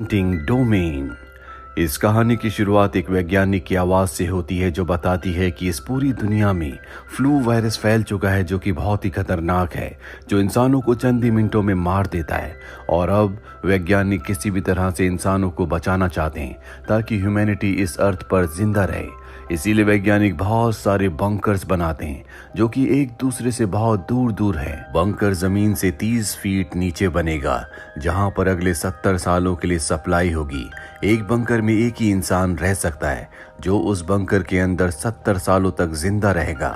टिंग डोमेन। इस कहानी की शुरुआत एक वैज्ञानिक की आवाज से होती है जो बताती है कि इस पूरी दुनिया में फ्लू वायरस फैल चुका है जो कि बहुत ही खतरनाक है, जो इंसानों को चंद ही मिनटों में मार देता है। और अब वैज्ञानिक किसी भी तरह से इंसानों को बचाना चाहते हैं ताकि ह्यूमैनिटी इस अर्थ पर जिंदा रहे। इसीलिए वैज्ञानिक बहुत सारे बंकर्स बनाते हैं जो कि एक दूसरे से बहुत दूर दूर है। बंकर जमीन से 30 फीट नीचे बनेगा जहां पर अगले 70 सालों के लिए सप्लाई होगी। एक बंकर में एक ही इंसान रह सकता है जो उस बंकर के अंदर 70 सालों तक जिंदा रहेगा,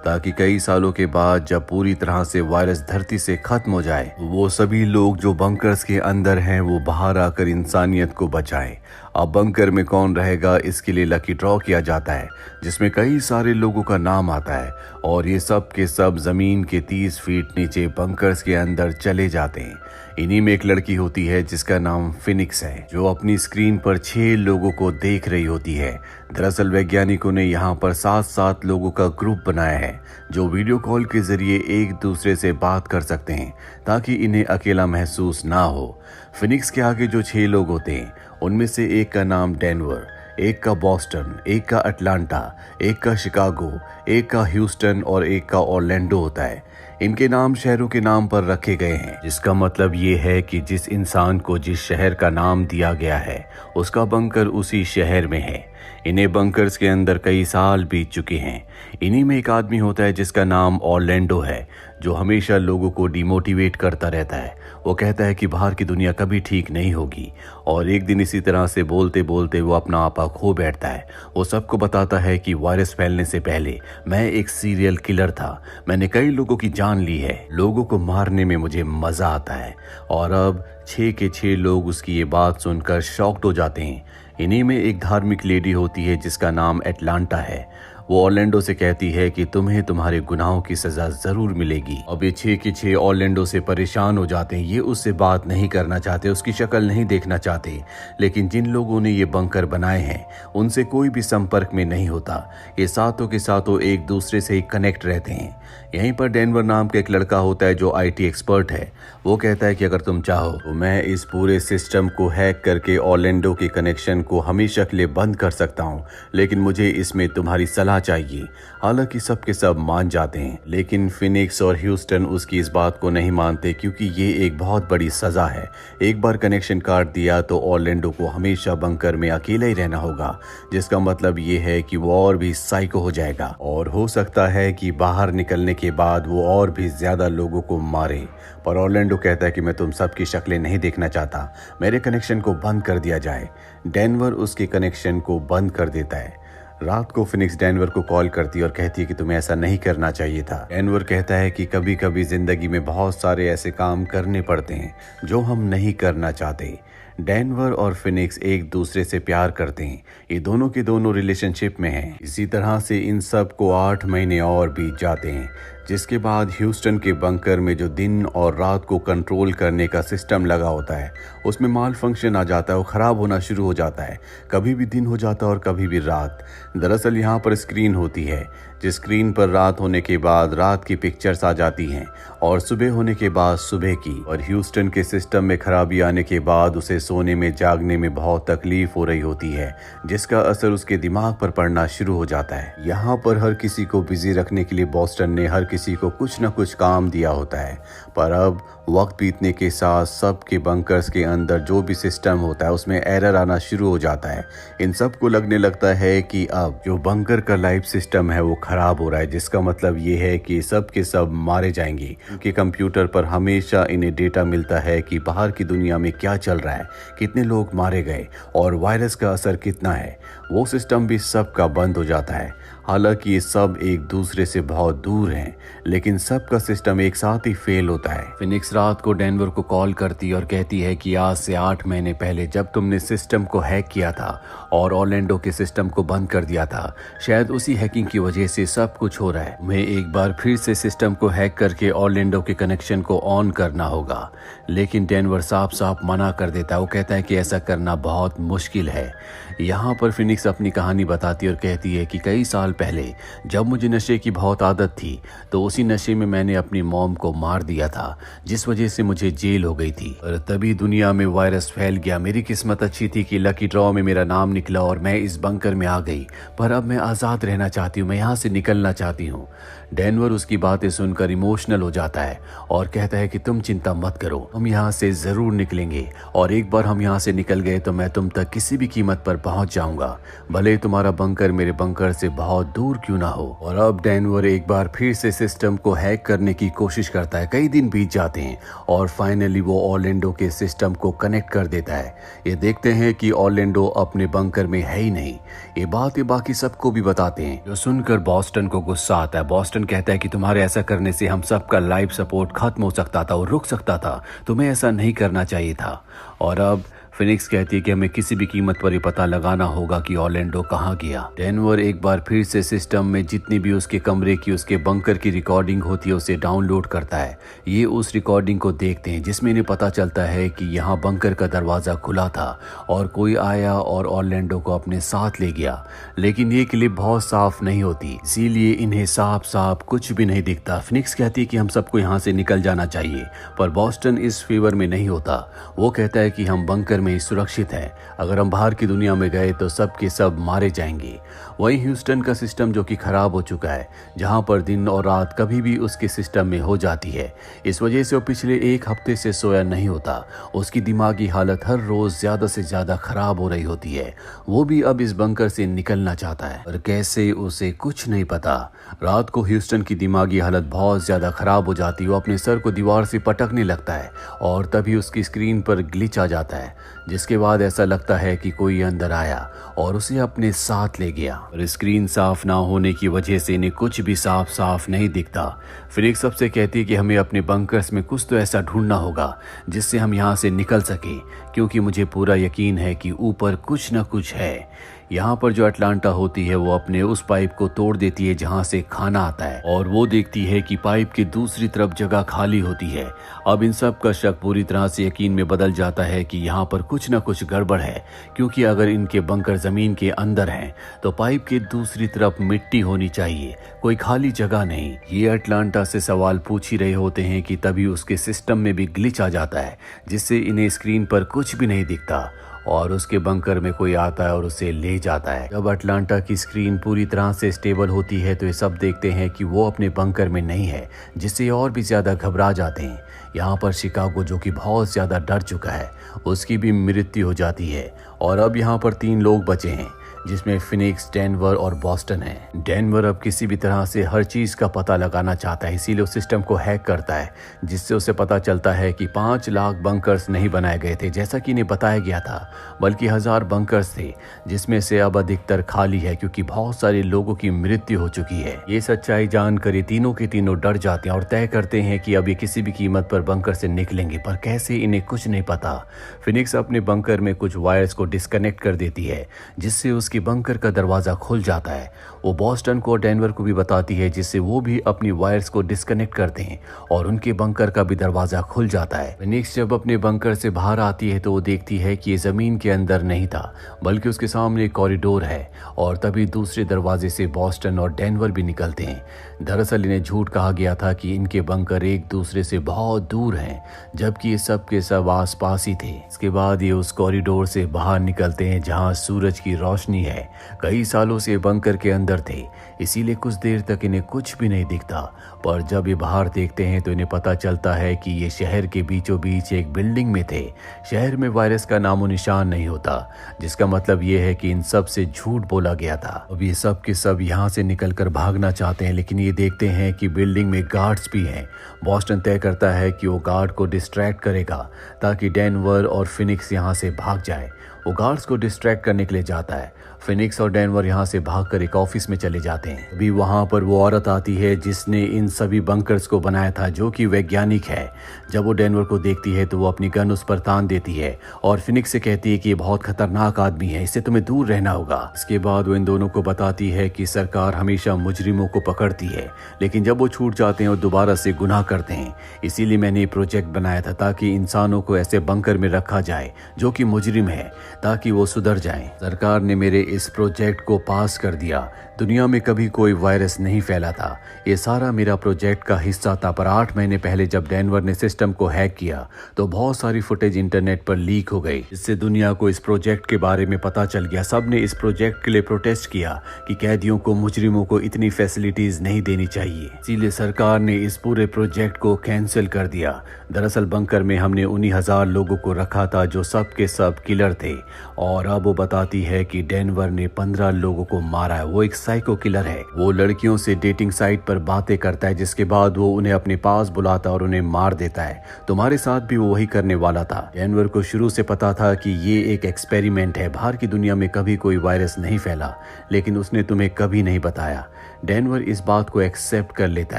ताकि कई सालों के बाद जब पूरी तरह से वायरस धरती से खत्म हो जाए वो सभी लोग जो बंकर्स के अंदर हैं वो बाहर आकर इंसानियत को बचाएं। अब बंकर में कौन रहेगा इसके लिए लकी ड्रॉ किया जाता है जिसमें कई सारे लोगों का नाम आता है और ये सब के सब जमीन के 30 फीट नीचे बंकर्स के अंदर चले जाते हैं। इन्हीं में एक लड़की होती है जिसका नाम फिनिक्स है जो अपनी स्क्रीन पर 6 लोगों को देख रही होती है। दरअसल वैज्ञानिकों ने यहाँ पर 7-7 लोगों का ग्रुप बनाया है जो वीडियो कॉल के जरिए एक दूसरे से बात कर सकते हैं ताकि इन्हें अकेला महसूस ना हो। फिनिक्स के आगे जो 6 लोग होते हैं उनमें से एक का नाम डेनवर, एक का बॉस्टन, एक का अटलांटा, एक का शिकागो, एक का ह्यूस्टन और एक का ऑरलैंडो होता है। इनके नाम शहरों के नाम पर रखे गए हैं जिसका मतलब ये है कि जिस इंसान को जिस शहर का नाम दिया गया है उसका बंकर उसी शहर में है। इन्हें बंकर्स के अंदर कई साल बीत चुके हैं। इन्हीं में एक आदमी होता है जिसका नाम ऑरलैंडो है जो हमेशा लोगों को डिमोटिवेट करता रहता है। वो कहता है कि बाहर की दुनिया कभी ठीक नहीं होगी और एक दिन इसी तरह से बोलते बोलते वो अपना आपा खो बैठता है। वो सबको बताता है कि वायरस फैलने से पहले मैं एक सीरियल किलर था, मैंने कई लोगों की जान ली है, लोगों को मारने में मुझे मजा आता है। और अब 6 के 6 लोग उसकी ये बात सुनकर शॉक्ड हो जाते हैं। इन्हीं में एक धार्मिक लेडी होती है जिसका नाम एटलांटा है। वो ऑरलैंडो से कहती है कि तुम्हें तुम्हारे गुनाहों की सजा जरूर मिलेगी। अब ये 6 के 6 ऑरलैंडो से परेशान हो जाते हैं। ये उससे बात नहीं करना चाहते, उसकी शक्ल नहीं देखना चाहते, लेकिन जिन लोगों ने ये बंकर बनाए हैं उनसे कोई भी संपर्क में नहीं होता। ये सातों के सातों एक दूसरे से ही कनेक्ट रहते हैं। यहीं पर डेनवर नाम का एक लड़का होता है जो IT एक्सपर्ट है। वो कहता है कि अगर तुम चाहो तो मैं इस पूरे सिस्टम को हैक करके ऑरलैंडो के कनेक्शन को हमेशा के लिए बंद कर सकता हूँ, लेकिन मुझे इसमें तुम्हारी सलाह चाहिए। हालांकि सब के सब मान जाते हैं, लेकिन फिनिक्स और ह्यूस्टन उसकी इस बात को नहीं मानते क्योंकि ये एक बहुत बड़ी सजा है। एक बार कनेक्शन काट दिया तो ऑरलैंडो को हमेशा बंकर में अकेला ही रहना होगा, जिसका मतलब ये है कि वो और भी साइको हो जाएगा और हो सकता है कि बाहर निकलने के बाद वो और भी ज्यादा लोगों को मारे। पर ऑरलैंडो कहता है कि मैं तुम सबकी शक्लें नहीं देखना चाहता, मेरे कनेक्शन को बंद कर दिया जाए। डेनवर उसके कनेक्शन को बंद कर देता है। रात को फिनिक्स डेनवर को कॉल करती है और कहती है कि तुम्हें ऐसा नहीं करना चाहिए था। डेनवर कहता है कि कभी कभी जिंदगी में बहुत सारे ऐसे काम करने पड़ते हैं जो हम नहीं करना चाहते। डेनवर और फिनिक्स एक दूसरे से प्यार करते हैं, ये दोनों के दोनों रिलेशनशिप में हैं। इसी तरह से इन सब को 8 महीने और बीत जाते हैं, जिसके बाद ह्यूस्टन के बंकर में जो दिन और रात को कंट्रोल करने का सिस्टम लगा होता है उसमें माल फंक्शन आ जाता है, वो खराब होना शुरू हो जाता है। कभी भी दिन हो जाता है और कभी भी रात। दरअसल यहाँ पर स्क्रीन होती है जिस स्क्रीन पर रात होने के बाद रात की पिक्चर्स आ जाती हैं और सुबह होने के बाद सुबह की। और ह्यूस्टन के सिस्टम में खराबी आने के बाद उसे सोने में जागने में बहुत तकलीफ हो रही होती है, जिसका असर उसके दिमाग पर पड़ना शुरू हो जाता है। यहाँ पर हर किसी को बिजी रखने के लिए बॉस्टन ने हर किसी को कुछ न कुछ काम दिया होता है, पर अब वक्त बीतने के साथ सबके बंकर्स के अंदर जो भी सिस्टम होता है उसमें एरर आना शुरू हो जाता है। इन सब को लगने लगता है कि अब जो बंकर का लाइफ सिस्टम है वो खराब हो रहा है, जिसका मतलब ये है कि सब के सब मारे जाएंगे क्योंकि कंप्यूटर पर हमेशा इन्हें डेटा मिलता है कि बाहर की दुनिया में क्या चल रहा है, कितने लोग मारे गए और वायरस का असर कितना है। वो सिस्टम भी सबका बंद हो जाता है। हालांकि ये सब एक दूसरे से बहुत दूर हैं, लेकिन सबका सिस्टम एक साथ ही फेल होता है। फिनिक्स रात को डेनवर को कॉल करती और कहती है कि आज से 8 महीने पहले जब तुमने सिस्टम को हैक किया था और ऑरलैंडो के सिस्टम को बंद कर दिया था, शायद उसी हैकिंग की वजह से सब कुछ हो रहा है। तुम्हें एक बार फिर से सिस्टम को हैक करके ऑरलैंडो के कनेक्शन को ऑन करना होगा। लेकिन डेनवर साफ साफ मना कर देता है। वो कहता है कि ऐसा करना बहुत मुश्किल है। यहाँ पर फिनिक्स अपनी कहानी बताती है और कहती है कि कई साल पहले जब मुझे नशे की बहुत आदत थी तो उसी नशे में मैंने अपनी मॉम को मार दिया था, जिस वजह से मुझे जेल हो गई थी। और तभी दुनिया में वायरस फैल गया। मेरी किस्मत अच्छी थी कि लकी ड्रॉ में मेरा नाम निकला और मैं इस बंकर में आ गई, पर अब मैं आज़ाद रहना चाहती हूँ, मैं यहाँ से निकलना चाहती हूँ। डेनवर उसकी बातें सुनकर इमोशनल हो जाता है और कहता है कि तुम चिंता मत करो, हम यहाँ से ज़रूर निकलेंगे और एक बार हम यहाँ से निकल गए तो मैं तुम तक किसी भी कीमत पर पहुँच जाऊँगा, भले तुम्हारा बंकर मेरे बंकर से बहुत दूर क्यों ना हो। और अब डेनवर एक बार फिर से सिस्टम को हैक करने की कोशिश करता है। कई दिन बीत जाते हैं और फाइनली वो ऑरलैंडो के सिस्टम को कनेक्ट कर देता है। ये देखते हैं कि ऑरलैंडो अपने बंकर में है ही नहीं। ये बात बाकी सबको भी बताते हैं, जो सुनकर बॉस्टन को गुस्सा आता है। बॉस्टन कहता है कि तुम्हारे ऐसा करने से हम सबका लाइफ सपोर्ट खत्म हो सकता था और रुक सकता था, तुम्हें ऐसा नहीं करना चाहिए था। और अब फिनिक्स कहती है कि हमें किसी भी कीमत पर ये पता लगाना होगा कि ऑरलैंडो कहाँ गया। डेनवर एक बार फिर से सिस्टम में जितनी भी उसके कमरे की, उसके बंकर की रिकॉर्डिंग होती है उसे डाउनलोड करता है। ये उस रिकॉर्डिंग को देखते हैं जिसमें इन्हें पता चलता है कि यहाँ बंकर का दरवाज़ा खुला था और कोई आया और ऑरलैंडो को अपने साथ ले गया। लेकिन ये क्लिप बहुत साफ नहीं होती, इसीलिए इन्हें साफ साफ कुछ भी नहीं दिखता। फिनिक्स कहती है कि हम सबको यहाँ से निकल जाना चाहिए, पर बॉस्टन इस फेवर में नहीं होता। वो कहता है कि हम बंकर में सुरक्षित है, अगर हम बाहर की दुनिया में गए तो सब के सब मारे जाएंगे। वहीं ह्यूस्टन का सिस्टम जो कि खराब हो चुका है, जहां पर दिन और रात कभी भी उसके सिस्टम में हो जाती है, इस वजह से वो पिछले एक हफ्ते से सोया नहीं होता। उसकी दिमागी हालत हर रोज ज्यादा से ज्यादा खराब हो रही होती है। वो भी अब इस बंकर से निकलना चाहता है, पर कैसे उसे कुछ नहीं पता। रात को ह्यूस्टन की दिमागी हालत बहुत ज्यादा खराब हो जाती है। वो अपने सर को दीवार से पटकने लगता है और तभी उसकी स्क्रीन पर ग्लिच आ जाता है, जिसके बाद ऐसा लगता है कि कोई अंदर आया और उसे अपने साथ ले गया। और स्क्रीन साफ ना होने की वजह से इन्हें कुछ भी साफ साफ नहीं दिखता। फिनिक्स सबसे कहती है कि हमें अपने बंकर्स में कुछ तो ऐसा ढूंढना होगा जिससे हम यहाँ से निकल सके, क्योंकि मुझे पूरा यकीन है कि ऊपर कुछ न कुछ है। यहाँ पर जो अटलांटा होती है वो अपने उस पाइप को तोड़ देती है जहाँ से खाना आता है, और वो देखती है कि पाइप की दूसरी तरफ जगह खाली होती है। अब इन सब का शक पूरी तरह से यकीन में बदल जाता है कि यहाँ पर कुछ न कुछ गड़बड़ है, क्योंकि अगर इनके बंकर जमीन के अंदर हैं तो पाइप की दूसरी तरफ मिट्टी होनी चाहिए, कोई खाली जगह नहीं। ये अटलांटा से सवाल पूछ ही रहे होते हैं कि तभी उसके सिस्टम में भी ग्लिच आ जाता है, जिससे इन्हें स्क्रीन पर कुछ भी नहीं दिखता और उसके बंकर में कोई आता है और उसे ले जाता है। जब अटलांटा की स्क्रीन पूरी तरह से स्टेबल होती है तो ये सब देखते हैं कि वो अपने बंकर में नहीं है, जिससे और भी ज्यादा घबरा जाते हैं। यहाँ पर शिकागो, जो कि बहुत ज्यादा डर चुका है, उसकी भी मृत्यु हो जाती है। और अब यहाँ पर 3 लोग बचे हैं, जिसमें फिनिक्स, डेनवर और बॉस्टन है। डेनवर अब किसी भी तरह से हर चीज का पता लगाना चाहता है, इसीलिए उस सिस्टम को हैक करता है, जिससे उसे पता चलता है कि 5 लाख बंकर्स नहीं बनाए गए थे जैसा कि इन्हें बताया गया था, बल्कि 1000 बंकर्स थे, जिसमें से अब अधिकतर खाली है क्योंकि बहुत सारे लोगों की मृत्यु हो चुकी है। ये सच्चाई जानकर ये तीनों के तीनों डर जाते हैं और तय करते हैं कि अब ये किसी भी कीमत पर बंकर से निकलेंगे, पर कैसे इन्हें कुछ नहीं पता। फिनिक्स अपने बंकर में कुछ वायर्स को डिस्कनेक्ट कर देती है, जिससे उसकी बंकर का दरवाजा खुल जाता है। वो बॉस्टन को और डेनवर को भी बताती है, जिससे वो भी अपनी वायर्स को डिस्कनेक्ट करते हैं और उनके बंकर का भी दरवाजा खुल जाता है। फिनिक्स जब अपने बंकर से बाहर आती है तो वो देखती है कि ये जमीन के अंदर नहीं था, बल्कि उसके सामने एक कॉरिडोर है, और तभी दूसरे दरवाजे से बॉस्टन और डेनवर भी निकलते हैं। दरअसल इन्हें झूठ कहा गया था कि इनके बंकर एक दूसरे से बहुत दूर हैं, जबकि ये सब के सब आस पास ही थे। इसके बाद ये उस कॉरिडोर से बाहर निकलते हैं जहाँ सूरज की रोशनी है। कई सालों से बंकर के अंदर थे, इसीलिए कुछ देर तक इन्हें कुछ भी नहीं दिखता, पर जब ये बाहर देखते हैं तो इन्हें पता चलता है कि ये शहर के बीचों बीच एक बिल्डिंग में थे। शहर में वायरस का नामो निशान नहीं होता, जिसका मतलब ये है कि इन सब से झूठ बोला गया था। अब ये सब के सब यहाँ से निकलकर भागना चाहते हैं, लेकिन ये देखते हैं कि बिल्डिंग में गार्ड्स भी हैं। बॉस्टन तय करता है कि वो गार्ड को डिस्ट्रैक्ट करेगा ताकि डेनवर और फिनिक्स यहाँ से भाग जाए। वो गार्ड्स को डिस्ट्रैक्ट करने के लिए जाता है। फिनिक्स और डेनवर यहाँ से भागकर एक ऑफिस में चले जाते हैं। अभी वहाँ पर वो औरत आती है जिसने इन सभी बंकर्स को बनाया था, जो कि वैज्ञानिक है। जब वो डेनवर को देखती है तो वो अपनी गन उस पर तान देती है और फिनिक्स से कहती है कि ये बहुत खतरनाक आदमी है, इससे तुम्हें दूर रहना होगा। इसके बाद वो इन दोनों को बताती है कि सरकार हमेशा मुजरिमों को पकड़ती है, लेकिन जब वो छूट जाते हैं और दोबारा से गुनाह करते हैं, इसीलिए मैंने ये प्रोजेक्ट बनाया था ताकि इंसानों को ऐसे बंकर में रखा जाए जो कि मुजरिम है, ताकि वो सुधर जाएं। सरकार ने मेरे इस प्रोजेक्ट को पास कर दिया। दुनिया में कभी कोई वायरस नहीं फैला था। ये सारा मेरा प्रोजेक्ट का हिस्सा था। पर 8 महीने पहले जब डेनवर ने सिस्टम को हैक किया तो बहुत सारी फुटेज इंटरनेट पर लीक हो गई, जिससे दुनिया को इस प्रोजेक्ट के बारे में पता चल गया। सब ने इस प्रोजेक्ट के लिए प्रोटेस्ट किया कि कैदियों को, मुजरिमों को इतनी फैसिलिटीज नहीं देनी चाहिए। इसीलिए सरकार ने इस पूरे प्रोजेक्ट को कैंसिल कर दिया। दरअसल बंकर में हमने उन्हीं 1000 लोगों को रखा था जो सब के सब किलर थे, और अब वो बताती है कि डेनवर ने 15 लोगों को मारा है। वो एक साइको किलर है। वो लड़कियों से डेटिंग साइट पर बातें करता है, जिसके बाद वो उन्हें अपने पास बुलाता और उन्हें मार देता है। तुम्हारे साथ भी वो वही करने वाला था। डेनवर को शुरू से पता था कि ये एक एक्सपेरिमेंट है। बाहर की दुनिया में कभी कोई वायरस नहीं फैला, लेकिन उसने तुम्हें कभी नहीं बताया। डेनवर इस बात को एक्सेप्ट कर लेता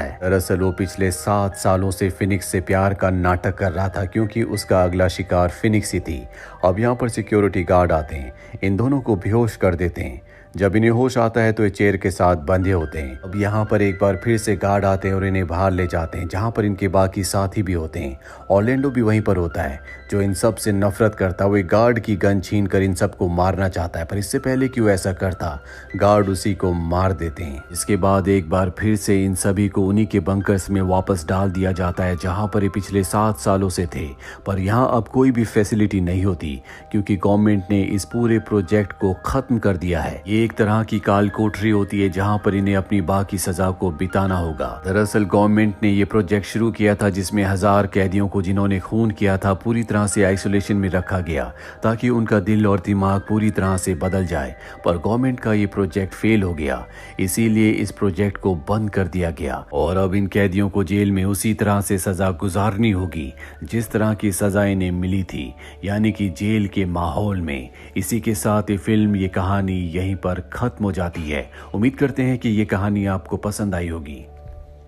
है। दरअसल वो पिछले 7 सालों से फिनिक्स से प्यार का नाटक कर रहा था, क्योंकि उसका अगला शिकार फिनिक्स ही थी। अब यहाँ पर सिक्योरिटी गार्ड आते हैं, इन दोनों को बेहोश कर देते हैं। जब इन्हें होश आता है तो ये चेयर के साथ बंधे होते हैं। अब यहाँ पर एक बार फिर से गार्ड आते हैं और इन्हें बाहर ले जाते हैं, जहाँ पर इनके बाकी साथी भी होते हैं। ऑर्लैंडो भी वहीं पर होता है, जो इन सब से नफरत करता है। वो गार्ड की गन छीन कर इन सबको मारना चाहता है, पर इससे पहले कि वो ऐसा करता, गार्ड उसी को मार देते हैं। इसके बाद एक बार फिर से इन सभी को उन्हीं के बंकर्स में वापस डाल दिया जाता है, जहाँ पर ये पिछले 7 सालों से थे। पर यहाँ अब कोई भी फैसिलिटी नहीं होती, क्योंकि गवर्नमेंट ने इस पूरे प्रोजेक्ट को खत्म कर दिया है। ये एक तरह की काल कोठरी होती है, जहां पर इन्हें अपनी बाकी सजा को बिताना होगा। दरअसल गवर्नमेंट ने ये प्रोजेक्ट शुरू किया था, जिसमें 1000 कैदियों को जिन्होंने खून किया था पूरी तरह से आइसोलेशन में रखा गया, ताकि उनका दिल और दिमाग पूरी तरह से बदल जाए। पर गवर्नमेंट का ये प्रोजेक्ट फेल हो गया, इसीलिए इस प्रोजेक्ट को बंद कर दिया गया। और अब इन कैदियों को जेल में उसी तरह से सजा गुजारनी होगी जिस तरह की सजा इन्हें मिली थी, यानी कि जेल के माहौल में। इसी के साथ ये फिल्म, ये कहानी यहीं पर खत्म हो जाती है। उम्मीद करते हैं कि ये कहानी आपको पसंद आई होगी।